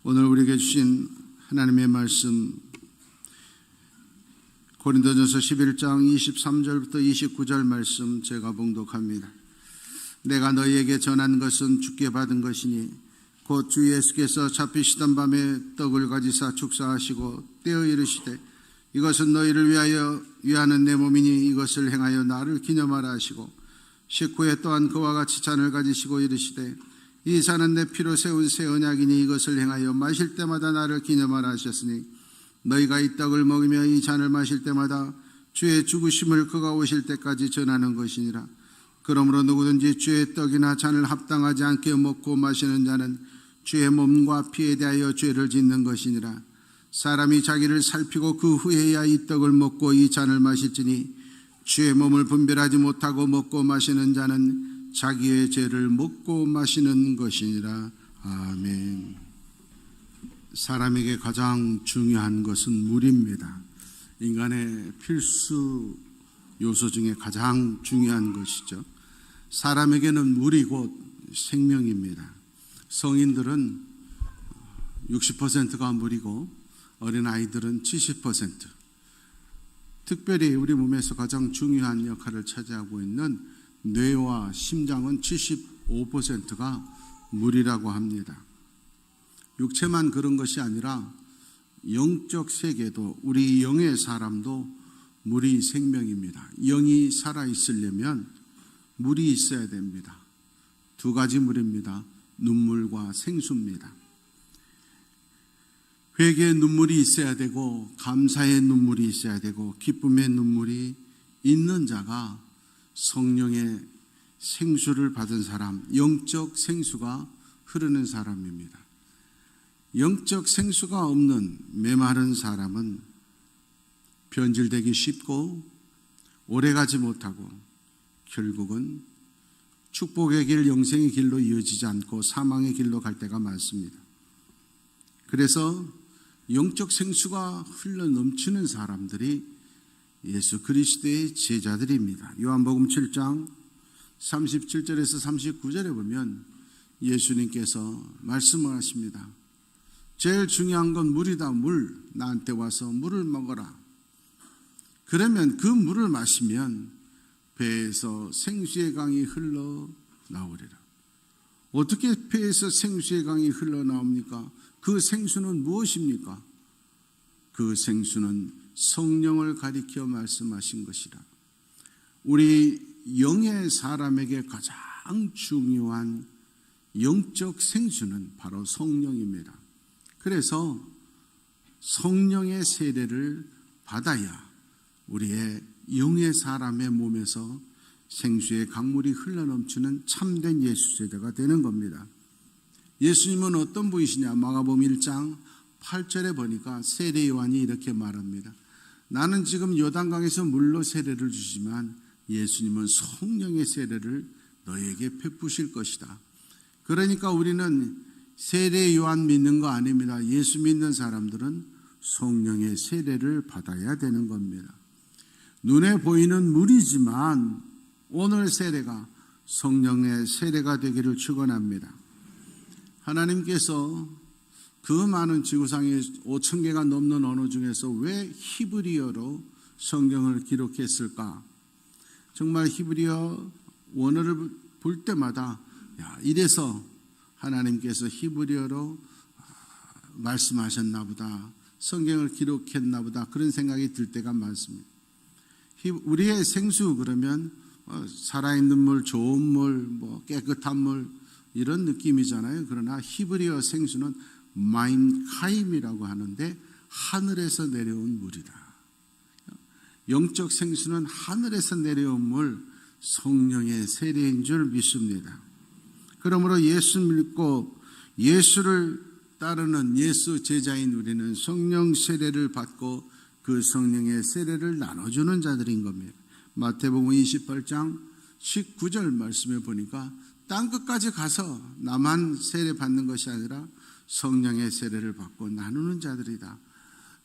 오늘 우리에게 주신 하나님의 말씀 고린도전서 11장 23절부터 29절 말씀 제가 봉독합니다. 내가 너희에게 전한 것은 주께 받은 것이니 곧 주 예수께서 잡히시던 밤에 떡을 가지사 축사하시고 떼어 이르시되 이것은 너희를 위하여 위하는 내 몸이니 이것을 행하여 나를 기념하라 하시고 식후에 또한 그와 같이 잔을 가지시고 이르시되 이 잔은 내 피로 세운 새 언약이니 이것을 행하여 마실 때마다 나를 기념하라 하셨으니 너희가 이 떡을 먹으며 이 잔을 마실 때마다 주의 죽으심을 그가 오실 때까지 전하는 것이니라. 그러므로 누구든지 주의 떡이나 잔을 합당하지 않게 먹고 마시는 자는 주의 몸과 피에 대하여 죄를 짓는 것이니라. 사람이 자기를 살피고 그 후에야 이 떡을 먹고 이 잔을 마실지니 주의 몸을 분별하지 못하고 먹고 마시는 자는 자기의 죄를 먹고 마시는 것이니라. 아멘. 사람에게 가장 중요한 것은 물입니다. 인간의 필수 요소 중에 가장 중요한 것이죠. 사람에게는 물이 곧 생명입니다. 성인들은 60%가 물이고 어린아이들은 70%. 특별히 우리 몸에서 가장 중요한 역할을 차지하고 있는 뇌와 심장은 75%가 물이라고 합니다. 육체만 그런 것이 아니라 영적 세계도, 우리 영의 사람도 물이 생명입니다. 영이 살아있으려면 물이 있어야 됩니다. 두 가지 물입니다. 눈물과 생수입니다. 회개의 눈물이 있어야 되고 감사의 눈물이 있어야 되고 기쁨의 눈물이 있는 자가 성령의 생수를 받은 사람, 영적 생수가 흐르는 사람입니다. 영적 생수가 없는 메마른 사람은 변질되기 쉽고 오래가지 못하고 결국은 축복의 길, 영생의 길로 이어지지 않고 사망의 길로 갈 때가 많습니다. 그래서 영적 생수가 흘러 넘치는 사람들이 예수 그리스도의 제자들입니다. 요한복음 7장 37절에서 39절에 보면 예수님께서 말씀을 하십니다. 제일 중요한 건 물이다. 물. 나한테 와서 물을 먹어라. 그러면 그 물을 마시면 배에서 생수의 강이 흘러나오리라. 어떻게 배에서 생수의 강이 흘러나옵니까? 그 생수는 무엇입니까? 그 생수는 성령을 가리켜 말씀하신 것이라. 우리 영의 사람에게 가장 중요한 영적 생수는 바로 성령입니다. 그래서 성령의 세례를 받아야 우리의 영의 사람의 몸에서 생수의 강물이 흘러넘치는 참된 예수 세대가 되는 겁니다. 예수님은 어떤 분이시냐? 마가복음 1장 8절에 보니까 세례 요한이 이렇게 말합니다. 나는 지금 요단강에서 물로 세례를 주지만 예수님은 성령의 세례를 너에게 베푸실 것이다. 그러니까 우리는 세례 요한 믿는 거 아닙니다. 예수 믿는 사람들은 성령의 세례를 받아야 되는 겁니다. 눈에 보이는 물이지만 오늘 세례가 성령의 세례가 되기를 축원합니다. 하나님께서 그 많은 지구상에 5천 개가 넘는 언어 중에서 왜 히브리어로 성경을 기록했을까? 정말 히브리어 원어를 볼 때마다 이래서 하나님께서 히브리어로 말씀하셨나 보다, 성경을 기록했나 보다, 그런 생각이 들 때가 많습니다. 우리의 생수 그러면 살아있는 물, 좋은 물, 깨끗한 물 이런 느낌이잖아요. 그러나 히브리어 생수는 마임카임이라고 하는데 하늘에서 내려온 물이다. 영적 생수는 하늘에서 내려온 물, 성령의 세례인 줄 믿습니다. 그러므로 예수 믿고 예수를 따르는 예수 제자인 우리는 성령 세례를 받고 그 성령의 세례를 나눠주는 자들인 겁니다. 마태복음 28장 19절 말씀에 보니까 땅끝까지 가서 나만 세례 받는 것이 아니라 성령의 세례를 받고 나누는 자들이다.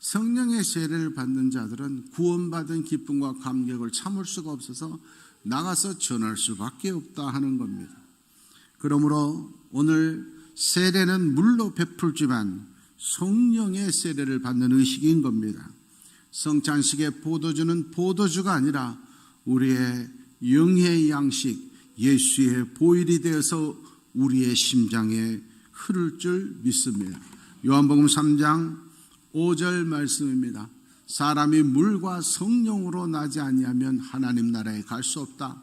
성령의 세례를 받는 자들은 구원받은 기쁨과 감격을 참을 수가 없어서 나가서 전할 수밖에 없다 하는 겁니다. 그러므로 오늘 세례는 물로 베풀지만 성령의 세례를 받는 의식인 겁니다. 성찬식의 포도주는 포도주가 아니라 우리의 영의 양식, 예수의 보혈이 되어서 우리의 심장에 흐를 줄 믿습니다. 요한복음 3장 5절 말씀입니다. 사람이 물과 성령으로 나지 아니하면 하나님 나라에 갈 수 없다.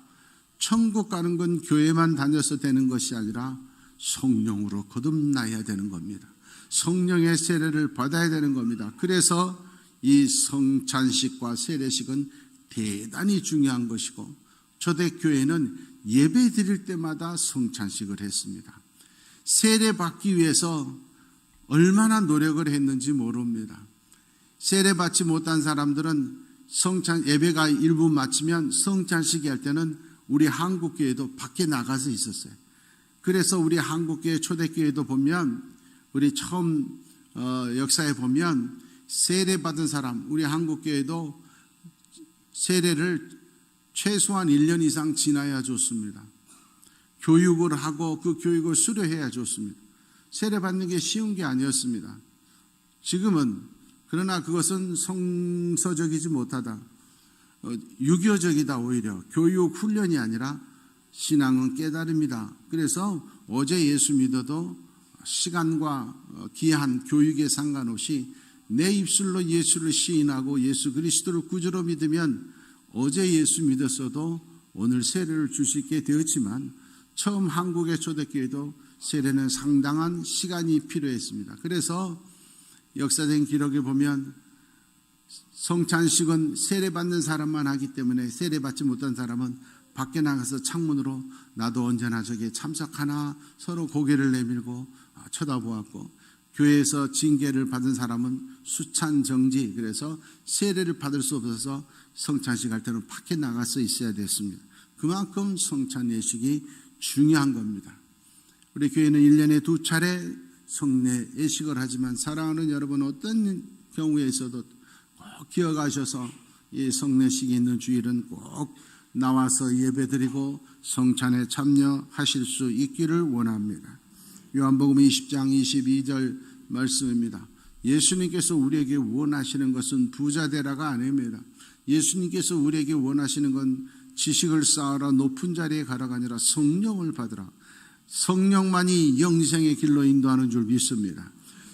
천국 가는 건 교회만 다녀서 되는 것이 아니라 성령으로 거듭나야 되는 겁니다. 성령의 세례를 받아야 되는 겁니다. 그래서 이 성찬식과 세례식은 대단히 중요한 것이고, 초대교회는 예배 드릴 때마다 성찬식을 했습니다. 세례 받기 위해서 얼마나 노력을 했는지 모릅니다. 세례 받지 못한 사람들은 예배가 일부 마치면 성찬식이 할 때는 우리 한국교회도 밖에 나가서 있었어요. 그래서 우리 한국교회 초대교회도 보면, 우리 처음 역사에 보면 세례 받은 사람, 우리 한국교회도 세례를 최소한 1년 이상 지나야 좋습니다. 교육을 하고 그 교육을 수료해야 좋습니다. 세례 받는 게 쉬운 게 아니었습니다. 지금은, 그러나 그것은 성서적이지 못하다, 유교적이다. 오히려 교육 훈련이 아니라 신앙은 깨달음이다. 그래서 어제 예수 믿어도 시간과 기한, 교육에 상관없이 내 입술로 예수를 시인하고 예수 그리스도를 구주로 믿으면 어제 예수 믿었어도 오늘 세례를 줄 수 있게 되었지만, 처음 한국의 초대교회도 세례는 상당한 시간이 필요했습니다. 그래서 역사적인 기록에 보면 성찬식은 세례받는 사람만 하기 때문에 세례받지 못한 사람은 밖에 나가서 창문으로 나도 언제나 저기에 참석하나 서로 고개를 내밀고 쳐다보았고, 교회에서 징계를 받은 사람은 수찬 정지, 그래서 세례를 받을 수 없어서 성찬식 할 때는 밖에 나가서 있어야 됐습니다. 그만큼 성찬 예식이 중요한 겁니다. 우리 교회는 1년에 2차례 성례 예식을 하지만, 사랑하는 여러분, 어떤 경우에 있어도 꼭 기억하셔서 이 성례식이 있는 주일은 꼭 나와서 예배드리고 성찬에 참여하실 수 있기를 원합니다. 요한복음 20장 22절 말씀입니다. 예수님께서 우리에게 원하시는 것은 부자되라가 아닙니다. 예수님께서 우리에게 원하시는 건 지식을 쌓아라, 높은 자리에 가라가 아니라 성령을 받으라. 성령만이 영생의 길로 인도하는 줄 믿습니다.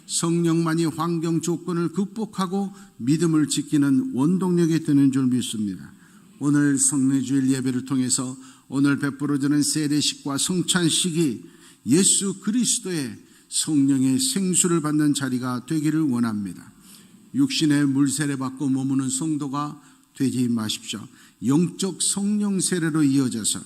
성령만이 환경 조건을 극복하고 믿음을 지키는 원동력이 되는 줄 믿습니다. 오늘 성례주일 예배를 통해서 오늘 베풀어지는 세례식과 성찬식이 예수 그리스도의 성령의 생수를 받는 자리가 되기를 원합니다. 육신의 물세례 받고 머무는 성도가 되지 마십시오. 영적 성령 세례로 이어져서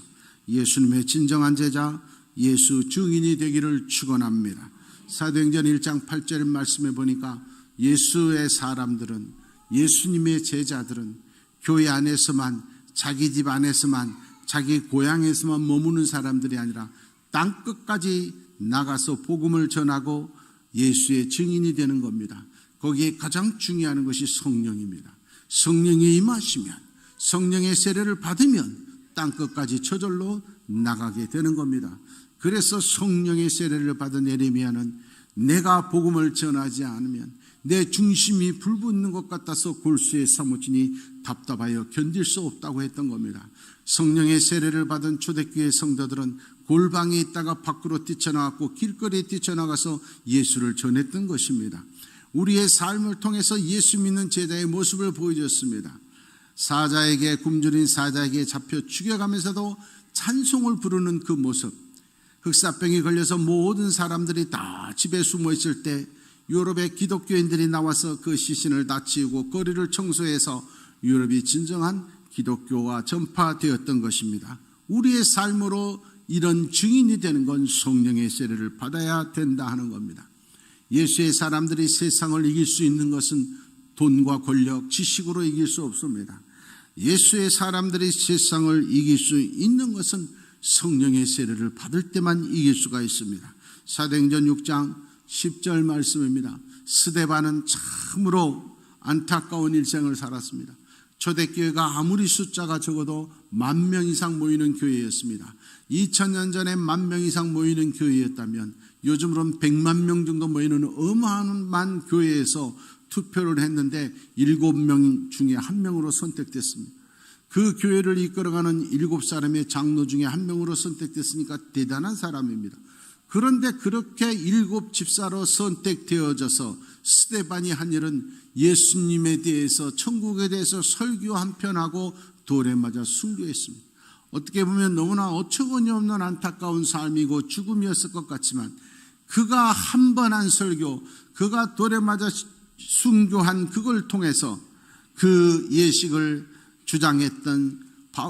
예수님의 진정한 제자, 예수 증인이 되기를 축원합니다. 사도행전 1장 8절 말씀에 보니까 예수의 사람들은, 예수님의 제자들은 교회 안에서만, 자기 집 안에서만, 자기 고향에서만 머무는 사람들이 아니라 땅끝까지 나가서 복음을 전하고 예수의 증인이 되는 겁니다. 거기에 가장 중요한 것이 성령입니다. 성령이 임하시면, 성령의 세례를 받으면 땅끝까지 저절로 나가게 되는 겁니다. 그래서 성령의 세례를 받은 예레미야는 내가 복음을 전하지 않으면 내 중심이 불붙는 것 같아서 골수에 사무치니 답답하여 견딜 수 없다고 했던 겁니다. 성령의 세례를 받은 초대교회 성도들은 골방에 있다가 밖으로 뛰쳐나왔고 길거리에 뛰쳐나가서 예수를 전했던 것입니다. 우리의 삶을 통해서 예수 믿는 제자의 모습을 보여줬습니다. 사자에게, 굶주린 사자에게 잡혀 죽여가면서도 찬송을 부르는 그 모습, 흑사병이 걸려서 모든 사람들이 다 집에 숨어 있을 때 유럽의 기독교인들이 나와서 그 시신을 다 치우고 거리를 청소해서 유럽이 진정한 기독교가 전파되었던 것입니다. 우리의 삶으로 이런 증인이 되는 건 성령의 세례를 받아야 된다 하는 겁니다. 예수의 사람들이 세상을 이길 수 있는 것은 돈과 권력, 지식으로 이길 수 없습니다. 예수의 사람들이 세상을 이길 수 있는 것은 성령의 세례를 받을 때만 이길 수가 있습니다. 사도행전 6장 10절 말씀입니다. 스데반은 참으로 안타까운 일생을 살았습니다. 초대교회가 아무리 숫자가 적어도 10,000명 이상 모이는 교회였습니다. 2000년 전에 10,000명 이상 모이는 교회였다면 요즘으로는 100만 명 정도 모이는 어마어마한 교회에서 투표를 했는데 7명 중에 1명으로 선택됐습니다. 그 교회를 이끌어가는 7사람의 장로 중에 1명으로 선택됐으니까 대단한 사람입니다. 그런데 그렇게 7집사로 선택되어져서 스데반이 한 일은 예수님에 대해서, 천국에 대해서 설교 한 편 하고 돌에 맞아 순교했습니다. 어떻게 보면 너무나 어처구니 없는 안타까운 삶이고 죽음이었을 것 같지만, 그가 한 번 한 설교, 그가 돌에 맞아 순교한 그걸 통해서 그 예식을 주장했던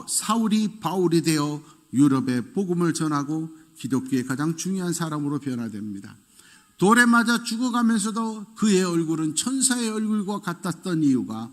사울이 바울이 되어 유럽에 복음을 전하고 기독교의 가장 중요한 사람으로 변화됩니다. 돌에 맞아 죽어가면서도 그의 얼굴은 천사의 얼굴과 같았던 이유가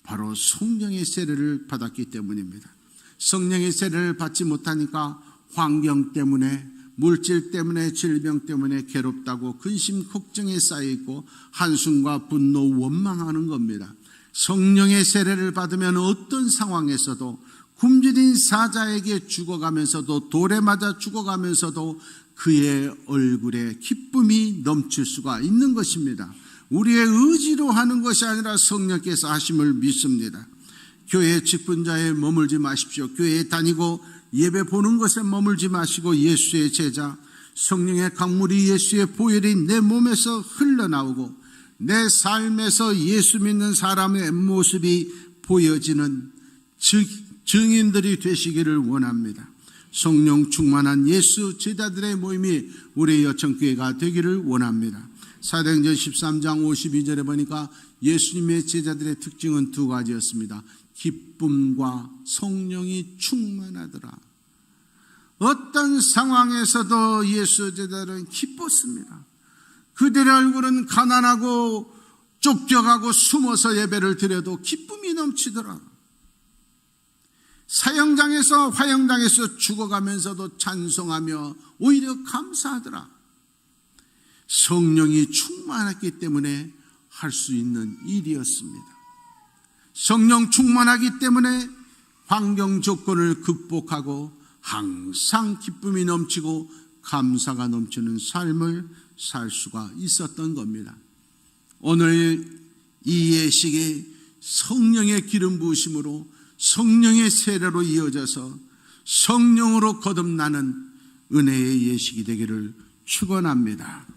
바로 성령의 세례를 받았기 때문입니다. 성령의 세례를 받지 못하니까 환경 때문에, 물질 때문에, 질병 때문에 괴롭다고 근심 걱정에 쌓여있고 한숨과 분노, 원망하는 겁니다. 성령의 세례를 받으면 어떤 상황에서도, 굶주린 사자에게 죽어가면서도, 돌에 맞아 죽어가면서도 그의 얼굴에 기쁨이 넘칠 수가 있는 것입니다. 우리의 의지로 하는 것이 아니라 성령께서 하심을 믿습니다. 교회 직분자에 머물지 마십시오. 교회에 다니고 예배 보는 것에 머물지 마시고 예수의 제자, 성령의 강물이, 예수의 보혈이 내 몸에서 흘러나오고 내 삶에서 예수 믿는 사람의 모습이 보여지는 증인들이 되시기를 원합니다. 성령 충만한 예수 제자들의 모임이 우리 여천교회가 되기를 원합니다. 사도행전 13장 52절에 보니까 예수님의 제자들의 특징은 2가지였습니다. 기쁨과 성령이 충만하더라. 어떤 상황에서도 예수 제자들은 기뻤습니다. 그들의 얼굴은 가난하고 쫓겨가고 숨어서 예배를 드려도 기쁨이 넘치더라. 사형장에서 화형장에서 죽어가면서도 찬송하며 오히려 감사하더라. 성령이 충만했기 때문에 할 수 있는 일이었습니다. 성령 충만하기 때문에 환경 조건을 극복하고 항상 기쁨이 넘치고 감사가 넘치는 삶을 살 수가 있었던 겁니다. 오늘 이 예식이 성령의 기름 부으심으로, 성령의 세례로 이어져서 성령으로 거듭나는 은혜의 예식이 되기를 축원합니다.